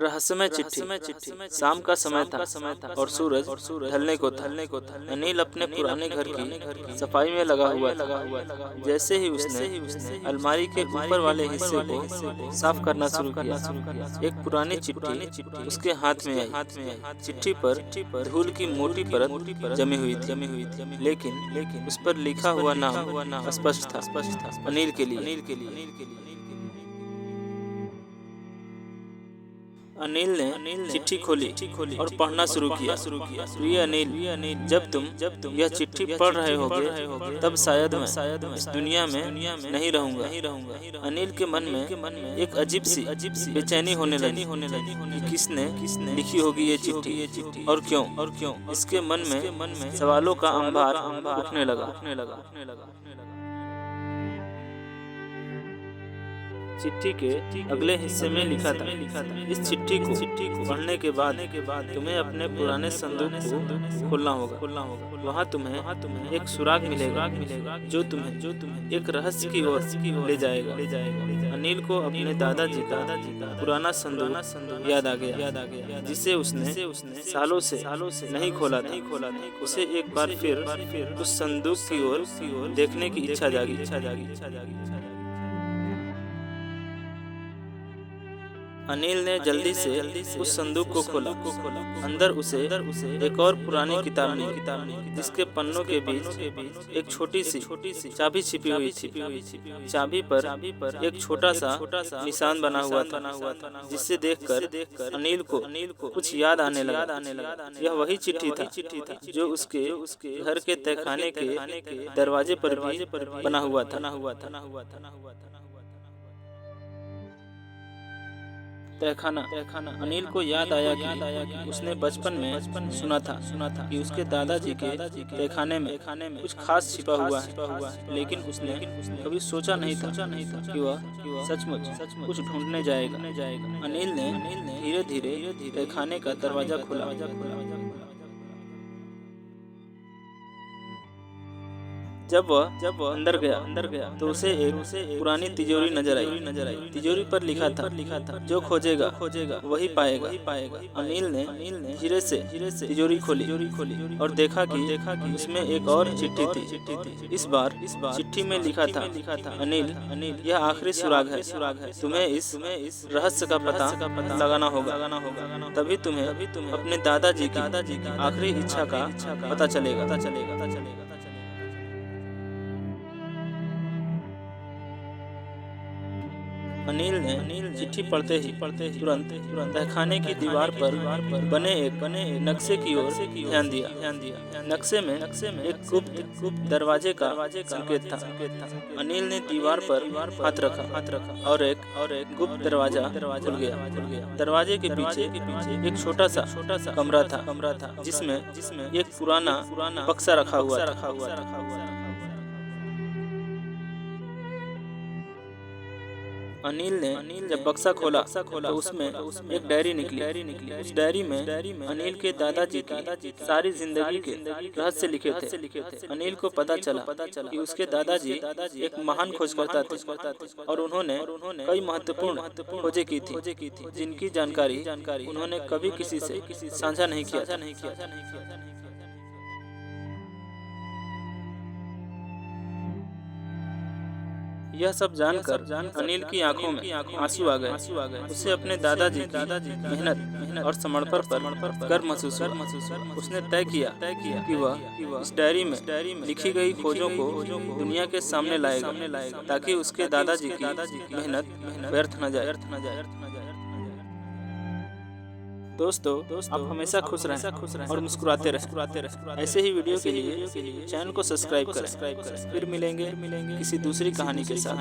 रहस्यमय चिट्ठी। शाम का समय था और सूरज ढलने को था। अनिल अपने पुराने घर की सफाई में लगा हुआ था। जैसे ही उसने अलमारी के ऊपर वाले हिस्से को साफ करना शुरू किया, एक पुरानी चिट्ठी उसके हाथ में आई। चिट्ठी पर धूल की मोटी परत जमी हुई थी, लेकिन उस पर लिखा हुआ नाम स्पष्ट था, अनिल के लिए। अनिल ने चिट्ठी खोली और पढ़ना शुरू किया। प्रिय अनिल, जब तुम यह चिट्ठी पढ़ रहे होगे, तब शायद मैं इस दुनिया में नहीं रहूंगा। अनिल के मन में एक अजीब सी बेचैनी होने लगी कि किसने लिखी होगी ये चिट्ठी और क्यों। इसके मन में सवालों का अंबार उठने लगा। चिट्ठी के अगले हिस्से में लिखा था, इस चिट्ठी को पढ़ने के बाद तुम्हें अपने पुराने संदूक को खोलना होगा। वहाँ तुम्हें एक सुराग मिलेगा जो तुम्हें एक रहस्य की ओर ले जाएगा। अनिल को अपने दादाजी का पुराना संदूक याद आ गया, जिसे उसने सालों से नहीं खोला था। उसे एक बार फिर उस संदूक की ओर देखने की इच्छा जागी। अनिल ने जल्दी से उस संदूक को खोला। अंदर उसे एक और पुरानी किताब मिली, जिसके पन्नों के बीच एक छोटी सी चाबी छिपी हुई थी। चाबी पर एक छोटा सा निशान बना हुआ था, जिसे देखकर अनिल को कुछ याद आने लगा। यह वही चिट्ठी था जो उसके घर के तहखाने के दरवाजे पर भी बना हुआ था। तहखाना। अनिल को याद आया कि उसने बचपन में सुना था कि उसके दादाजी के तहखाने में कुछ खास छिपा हुआ है, लेकिन उसने कभी सोचा नहीं था कि वह सचमुच कुछ ढूंढने जाएगा। अनिल ने धीरे-धीरे तहखाने का दरवाजा खोला। जब वह अंदर गया तो उसे एक पुरानी तिजोरी नजर आई। तिजोरी पर लिखा था, जो खोजेगा वही पाएगा। अनिल ने धीरे से तिजोरी खोली और देखा कि उसमें एक और चिट्ठी थी। इस बार चिट्ठी में लिखा था, अनिल, यह आखिरी सुराग है। तुम्हें इस रहस्य का पता लगाना होगा, तभी तुम्हें अपने दादाजी की आखिरी इच्छा का पता चलेगा। अनिल ने चिट्ठी पढ़ते ही तुरंत तहखाने की दीवार पर बने एक नक्शे की ओर ध्यान दिया। नक्शे में एक गुप्त दरवाजे का संकेत था। अनिल ने दीवार पर हाथ रखा और एक गुप्त दरवाजा खुल गया। दरवाजे के पीछे एक छोटा सा कमरा था, जिसमें एक पुराना बक्सा रखा हुआ था। अनिल ने जब बक्सा खोला तो उसमें एक डायरी निकली। उस डायरी में अनिल के दादाजी की सारी जिंदगी के रहस्य लिखे थे। अनिल को पता चला कि उसके दादाजी एक महान खोजकर्ता थे और उन्होंने कई महत्वपूर्ण खोजें की थी, जिनकी जानकारी उन्होंने कभी किसी से साझा नहीं किया। यह सब जानकर अनिल की आंखों में आंसू आ गए। उसे अपने दादाजी की मेहनत और समर्पण पर गर्व महसूस हुआ। उसने तय किया कि वह इस डायरी में लिखी गई खोजों को दुनिया के सामने लाएगा, ताकि उसके दादाजी की मेहनत व्यर्थ न जाए। दोस्तों, आप हमेशा खुश रहें और मुस्कुराते रहें। ऐसे ही वीडियो के लिए चैनल को सब्सक्राइब करें। फिर मिलेंगे किसी दूसरी कहानी के साथ।